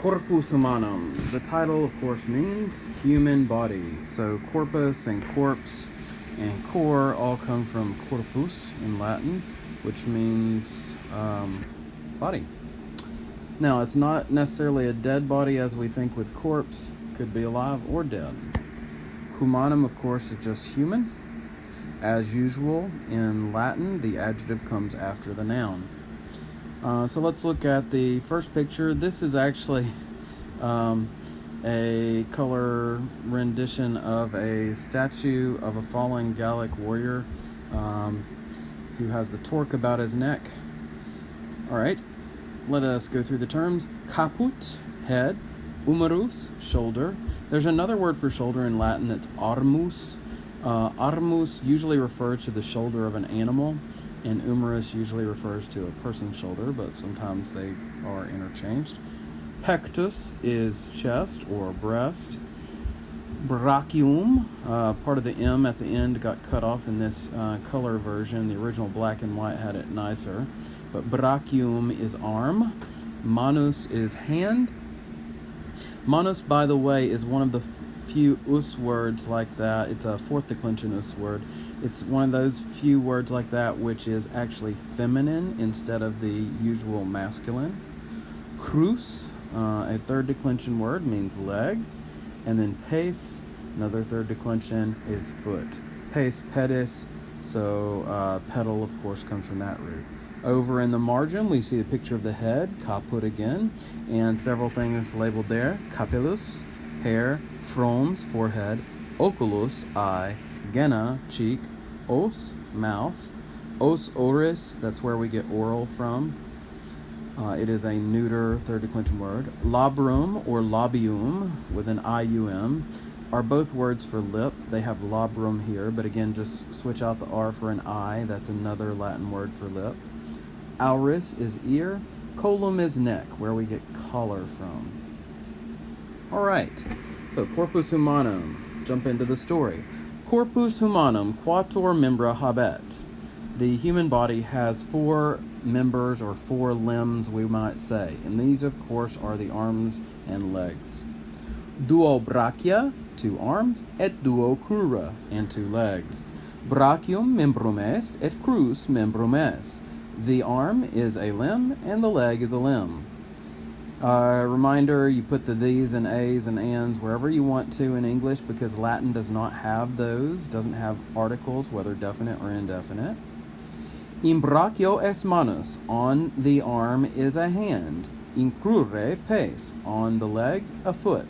Corpus humanum. The title, of course, means human body. So corpus and corpse and cor all come from corpus in Latin, which means body. Now, it's not necessarily a dead body as we think with corpse. Could be alive or dead. Humanum, of course, is just human. As usual, in Latin, the adjective comes after the noun. So let's look at the first picture. This is actually a color rendition of a statue of a fallen Gallic warrior who has the torque about his neck. All right, let us go through the terms. Caput, head. Humerus, shoulder. There's another word for shoulder in Latin that's armus. Armus usually refers to the shoulder of an animal, and humerus usually refers to a person's shoulder, but sometimes they are interchanged. Pectus is chest or breast. Brachium, part of the M at the end got cut off in this color version. The original black and white had it nicer. But brachium is arm. Manus is hand. Manus, by the way, is one of the few us words like that. It's a fourth declension us word. It's one of those few words like that which is actually feminine instead of the usual masculine. Crus, a third declension word, means leg. And then pes, another third declension, is foot. Pes, pedis, so pedal, of course, comes from that root. Over in the margin, we see a picture of the head, caput again, and several things labeled there. Capillus, hair. Frons, forehead. Oculus, eye. Genna, cheek. Os, mouth. Os oris, that's where we get oral from. It is a neuter third declension word. Labrum or labium with an IUM are both words for lip. They have labrum here, but again, just switch out the R for an I. That's another Latin word for lip. Auris is ear. Colum is neck, where we get collar from. All right, so corpus humanum. Jump into the story. Corpus humanum quator membra habet. The human body has 4 members or 4 limbs, we might say. And these, of course, are the arms and legs. Duo brachia, 2 arms, et duo crura, and 2 legs. Brachium membrum est, et crus membrum est. The arm is a limb, and the leg is a limb. Reminder, you put the these and a's and ands wherever you want to in English because Latin does not have those, doesn't have articles, whether definite or indefinite. In brachio est manus, on the arm is a hand. In crure pes, on the leg, a foot.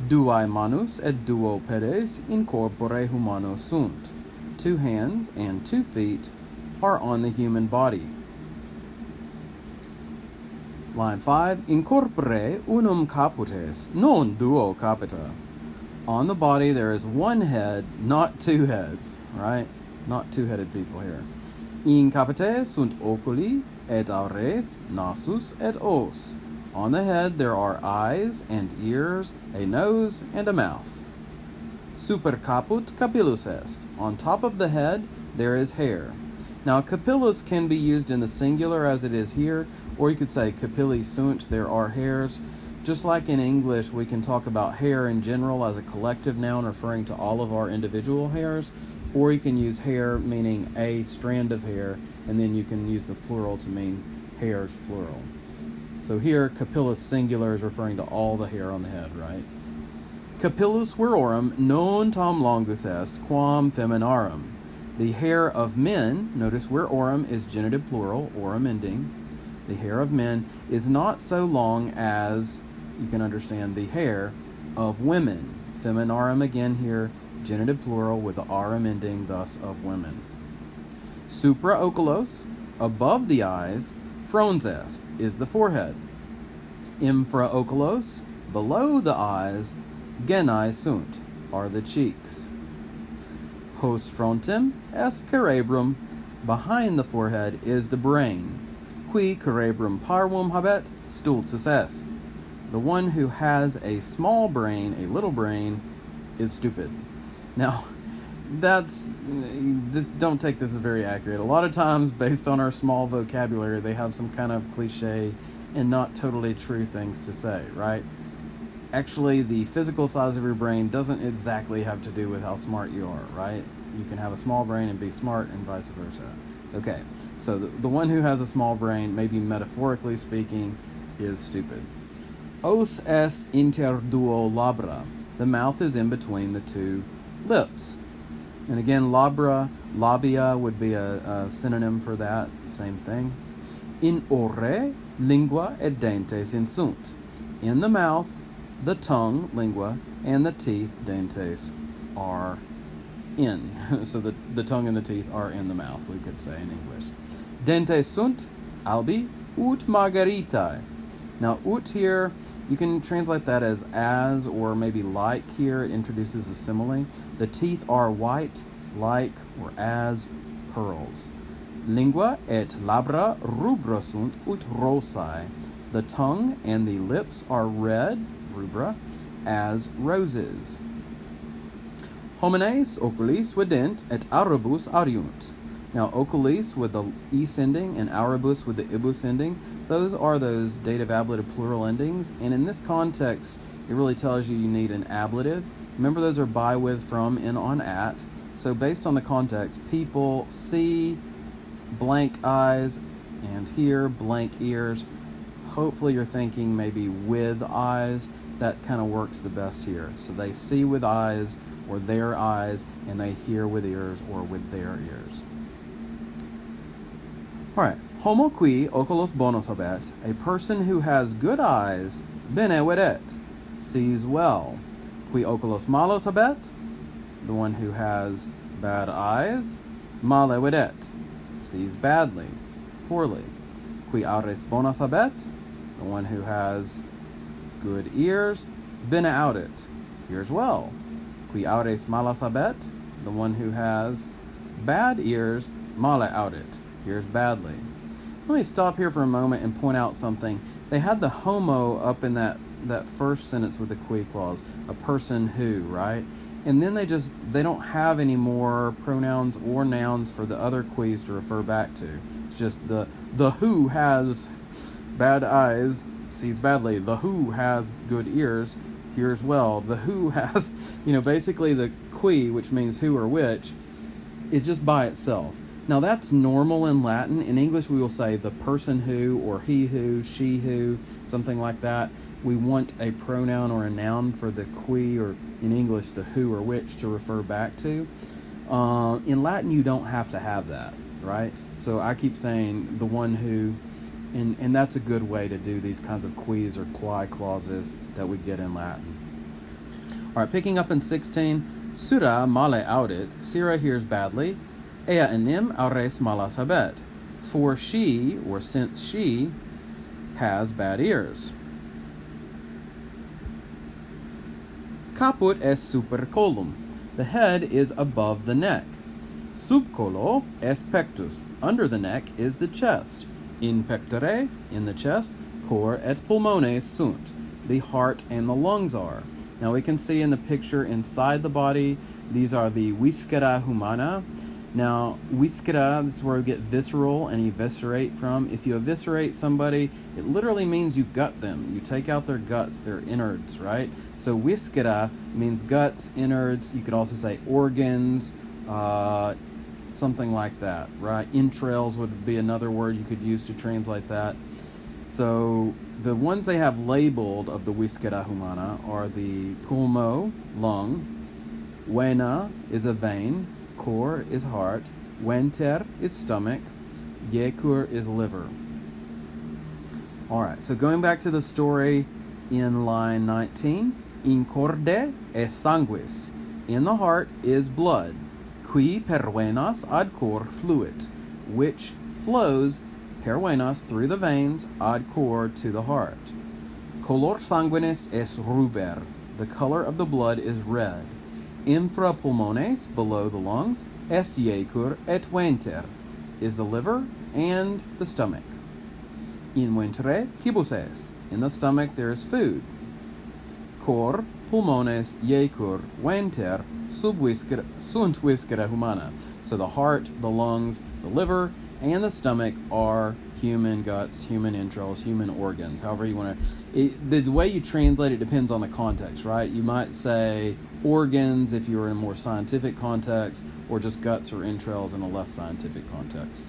Duae manus et duo pedes in corpore humano sunt. 2 hands and 2 feet are on the human body. Line 5. In corpore unum caput est, non duo capita. On the body there is 1 head, not 2 heads, right? Not 2-headed people here. In capite sunt oculi et aures, nasus et os. On the head there are eyes and ears, a nose and a mouth. Super caput capillus est. On top of the head there is hair. Now, capillus can be used in the singular as it is here, or you could say capilli sunt, there are hairs. Just like in English, we can talk about hair in general as a collective noun referring to all of our individual hairs, or you can use hair meaning a strand of hair, and then you can use the plural to mean hairs, plural. So here, capillus singular is referring to all the hair on the head, right? Capillus virorum non tam longus est quam feminarum. The hair of men, notice virorum is genitive plural, orum ending. The hair of men is not so long as, you can understand, the hair of women. Feminarum again here, genitive plural with the arum ending, thus of women. Supra oculos, above the eyes, frons est, is the forehead. Infra oculos, below the eyes, gennae sunt, are the cheeks. Post frontem est cerebrum, behind the forehead is the brain. Qui cerebrum parvum habet, stultus est. The one who has a small brain, a little brain, is stupid. Now, don't take this as very accurate. A lot of times, based on our small vocabulary, they have some kind of cliche and not totally true things to say, right? Actually, the physical size of your brain doesn't exactly have to do with how smart you are, right? You can have a small brain and be smart and vice versa. Okay, so the one who has a small brain, maybe metaphorically speaking, is stupid. Os est inter duo labra. The mouth is in between the two lips. And again, labia would be a synonym for that, same thing. In ore, lingua et dentes insunt. In the mouth, the tongue, lingua, and the teeth, dentes, are in. So the tongue and the teeth are in the mouth, we could say in English. Dentes sunt, albi, ut margaritae. Now, ut here, you can translate that as, or maybe like here. It introduces a simile. The teeth are white, like, or as pearls. Lingua et labra rubra sunt ut rosae. The tongue and the lips are red, rubra, as roses. Homines oculis vident et auribus audiunt. Now, oculis with the es ending and auribus with the ibus ending, those are those dative ablative plural endings, and in this context, it really tells you need an ablative. Remember, those are by, with, from, in, on, at. So based on the context, people see blank eyes and hear blank ears. Hopefully you're thinking maybe with eyes. That kind of works the best here. So they see with eyes or their eyes, and they hear with ears or with their ears. All right. Homo qui oculos bonos habet, a person who has good eyes, bene videt, sees well. Qui oculos malos habet, the one who has bad eyes, male videt, sees badly, poorly. Qui aures bonas habet, the one who has good ears, bene audet, hears well. Qui aures malas habet, the one who has bad ears, male audet, hears badly. Let me stop here for a moment and point out something. They had the homo up in that first sentence with the qui clause, a person who, right? And then they don't have any more pronouns or nouns for the other quis to refer back to. It's just the who has bad eyes sees badly. The who has good ears hears well. The who has, basically the qui, which means who or which, is just by itself. Now, that's normal in Latin. In English, we will say the person who, or he who, she who, something like that. We want a pronoun or a noun for the qui, or in English, the who or which, to refer back to. In Latin, you don't have to have that, right? So I keep saying the one who, and that's a good way to do these kinds of quis or qui clauses that we get in Latin. All right, picking up in 16, Sura male audit, Sira hears badly, ea enim aures malas habet, for she, or since she, has bad ears. Caput est super colum, the head is above the neck. Sub collo est pectus, under the neck is the chest. In pectore, in the chest, cor et pulmones sunt, the heart and the lungs are. Now we can see in the picture inside the body, these are the viscera humana. Now, viscera, this is where we get visceral and eviscerate from. If you eviscerate somebody, it literally means you gut them. You take out their guts, their innards, right? So viscera means guts, innards. You could also say organs, something like that, right? Entrails would be another word you could use to translate that. So the ones they have labeled of the viscera humana are the pulmo, lung, vena is a vein, cor is heart, venter is stomach, iecur is liver. All right, so going back to the story in line 19, in corde est sanguis, in the heart is blood, qui per venas ad cor fluit, which flows per venas through the veins ad cor to the heart. Color sanguinis est ruber, the color of the blood is red. Infra pulmones, below the lungs, est iecur et venter, is the liver and the stomach. In ventre cibus est, in the stomach there is food. Cor, pulmones, iecur, venter, sunt viscera humana. So the heart, the lungs, the liver, and the stomach are human guts, human entrails, human organs, however you want to. The way you translate it depends on the context, right? You might say organs if you're in a more scientific context, or just guts or entrails in a less scientific context.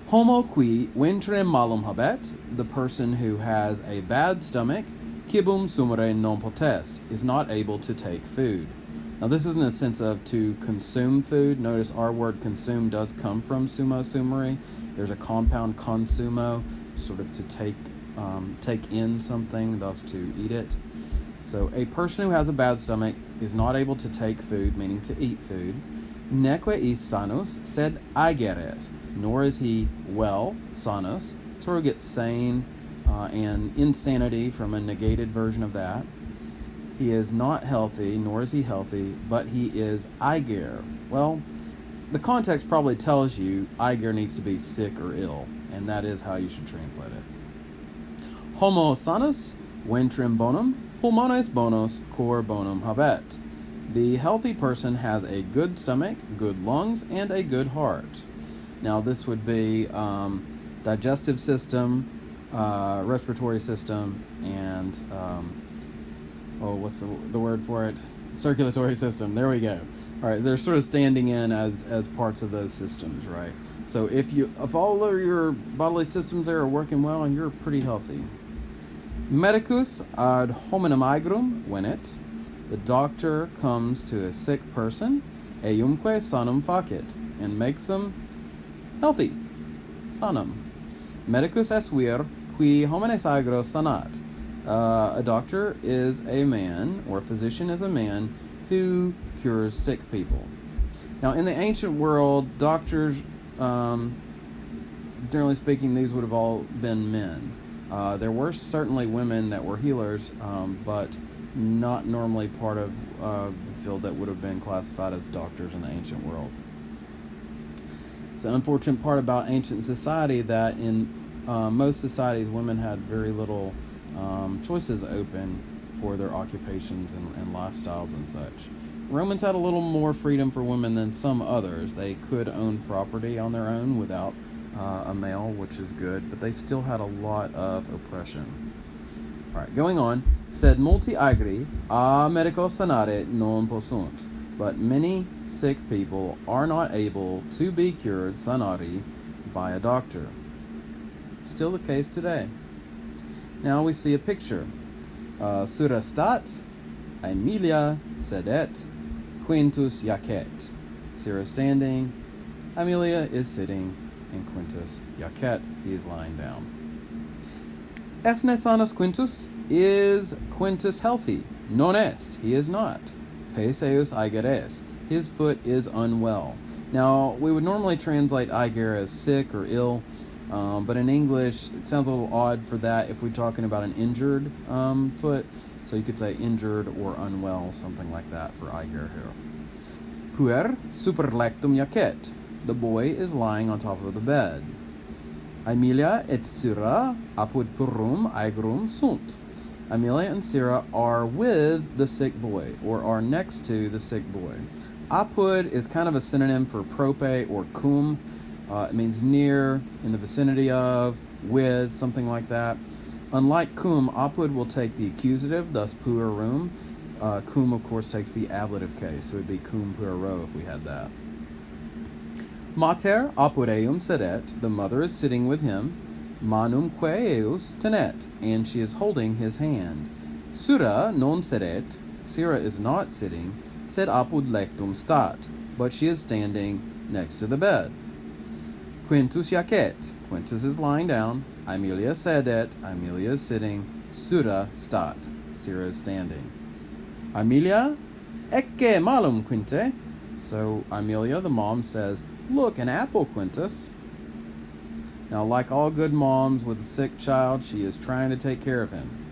Homo qui ventre malum habet, the person who has a bad stomach, quibum sumere non potest, is not able to take food. Now this is in the sense of to consume food. Notice our word consume does come from sumo sumere. There's a compound consumo, sort of to take in something, thus to eat it. So a person who has a bad stomach is not able to take food, meaning to eat food. Neque is sanus, sed ageres, nor is he well, sanus. So we get sane and insanity from a negated version of that. He is not healthy, nor is he healthy, but he is aiger. Well, the context probably tells you aiger needs to be sick or ill, and that is how you should translate it. Homo sanus, ventrem bonum, pulmones bonos, cor bonum habet. The healthy person has a good stomach, good lungs, and a good heart. Now this would be digestive system, respiratory system, and what's the word for it? Circulatory system. There we go. All right, they're sort of standing in as parts of those systems, right? So if all of your bodily systems there are working well, and you're pretty healthy. Medicus ad hominem aegrum venet. The doctor comes to a sick person, eumque sanum facit, and makes them healthy. Sanum. Medicus est vir qui homines aegros sanat. A doctor is a man, or a physician is a man, who cures sick people. Now, in the ancient world, doctors, generally speaking, these would have all been men. There were certainly women that were healers, but not normally part of the field that would have been classified as doctors in the ancient world. It's an unfortunate part about ancient society that in most societies, women had very little choices open for their occupations and lifestyles and such. Romans had a little more freedom for women than some others. They could own property on their own without a male, which is good, but they still had a lot of oppression. All right, going on. Sed multi agri a medico sanare non possunt. But many sick people are not able to be cured sanari by a doctor. Still the case today. Now we see a picture. Sura stat, Aemilia sedet, Quintus jacet. Sira standing, Aemilia is sitting, and Quintus jacet, he is lying down. Esne sanus Quintus, is Quintus healthy? Non est, he is not. Peseus aigeres, his foot is unwell. Now, we would normally translate aiger as sick or ill, but in English, it sounds a little odd for that if we're talking about an injured foot. So you could say injured or unwell, something like that for aiger here. Puer super lectum jacet. The boy is lying on top of the bed. Aemilia et Sira apud purum aegrum sunt. Aemilia and Sira are with the sick boy, or are next to the sick boy. Apud is kind of a synonym for prope or cum. It means near, in the vicinity of, with, something like that. Unlike cum, apud will take the accusative, thus puerum. Cum, of course, takes the ablative case, so it would be cum puero if we had that. Mater apud eum sedet, the mother is sitting with him. Manum quae eus tenet, and she is holding his hand. Sura non sedet, Sira is not sitting, sed apud lectum stat, but she is standing next to the bed. Quintus jacet, Quintus is lying down. Aemilia sedet, Aemilia is sitting. Sura stat, Sira is standing. Aemilia, ecce malum Quinte. So Aemilia, the mom, says, "Look, an apple, Quintus." Now, like all good moms with a sick child, she is trying to take care of him.